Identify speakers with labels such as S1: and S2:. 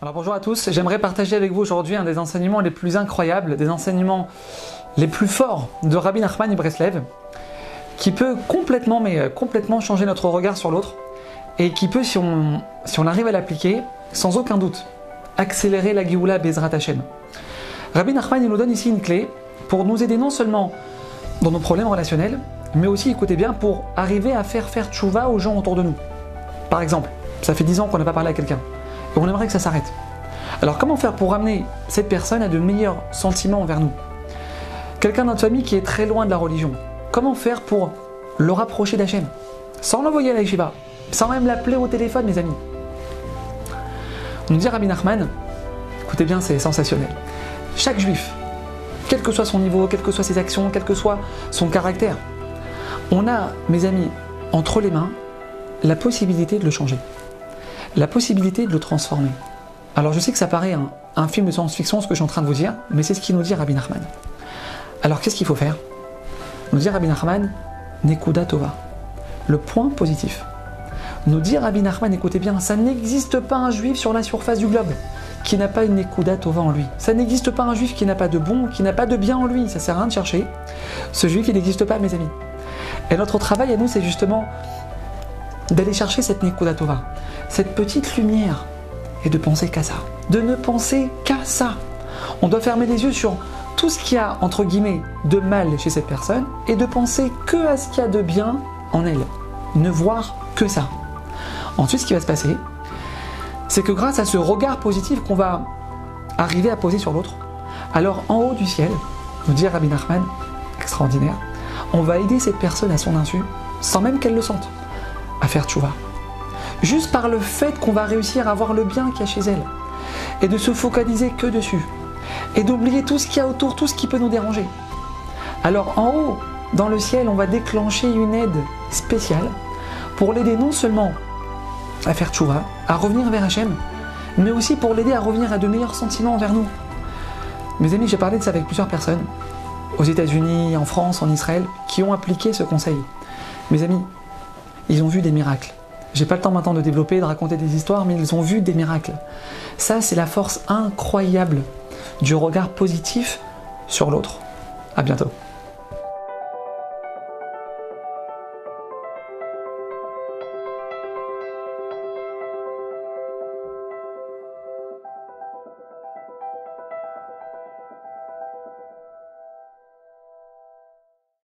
S1: Alors bonjour à tous, j'aimerais partager avec vous aujourd'hui un des enseignements les plus incroyables, des enseignements les plus forts de Rabbi Nachman de Breslev, qui peut complètement changer notre regard sur l'autre et qui peut, si on arrive à l'appliquer, sans aucun doute, accélérer la Géoula Bezrat Hashem. Rabbi Nachman nous donne ici une clé pour nous aider non seulement dans nos problèmes relationnels, mais aussi, écoutez bien, pour arriver à faire tchouva aux gens autour de nous. Par exemple, ça fait 10 ans qu'on n'a pas parlé à quelqu'un, et on aimerait que ça s'arrête. Alors comment faire pour ramener cette personne à de meilleurs sentiments envers nous? Quelqu'un de notre famille qui est très loin de la religion, comment faire pour le rapprocher d'Hachem? Sans l'envoyer à la yeshiva, sans même l'appeler au téléphone, mes amis. On nous dit Rabbi Nachman, écoutez bien, c'est sensationnel. Chaque juif, quel que soit son niveau, quelles que soient ses actions, quel que soit son caractère, on a, mes amis, entre les mains, la possibilité de le changer, la possibilité de le transformer. Alors je sais que ça paraît un film de science-fiction ce que je suis en train de vous dire, mais c'est ce qu'il nous dit Rabbi Nachman. Alors qu'est-ce qu'il faut faire? Nous dit Rabbi Nachman, Nekuda Tova, le point positif. Nous dit Rabbi Nachman, écoutez bien, ça n'existe pas un juif sur la surface du globe qui n'a pas une Nekuda Tova en lui. Ça n'existe pas un juif qui n'a pas de bon, qui n'a pas de bien en lui. Ça sert à rien de chercher. Ce juif, il n'existe pas, mes amis. Et notre travail à nous, c'est justement d'aller chercher cette Nekuda Tova, cette petite lumière, et de penser qu'à ça. De ne penser qu'à ça. On doit fermer les yeux sur tout ce qu'il y a, entre guillemets, de mal chez cette personne, et de penser que à ce qu'il y a de bien en elle. Ne voir que ça. Ensuite, ce qui va se passer, c'est que grâce à ce regard positif qu'on va arriver à poser sur l'autre, alors en haut du ciel, nous dit Rabbi Nachman, extraordinaire, on va aider cette personne à son insu, sans même qu'elle le sente, à faire tchouva. Juste par le fait qu'on va réussir à voir le bien qu'il y a chez elle, et de se focaliser que dessus, et d'oublier tout ce qu'il y a autour, tout ce qui peut nous déranger. Alors en haut, dans le ciel, on va déclencher une aide spéciale pour l'aider non seulement à faire tchouva, à revenir vers Hachem, mais aussi pour l'aider à revenir à de meilleurs sentiments envers nous. Mes amis, j'ai parlé de ça avec plusieurs personnes, aux États-Unis, en France, en Israël, qui ont appliqué ce conseil. Mes amis, ils ont vu des miracles. J'ai pas le temps maintenant de développer, de raconter des histoires, mais ils ont vu des miracles. Ça, c'est la force incroyable du regard positif sur l'autre. À bientôt.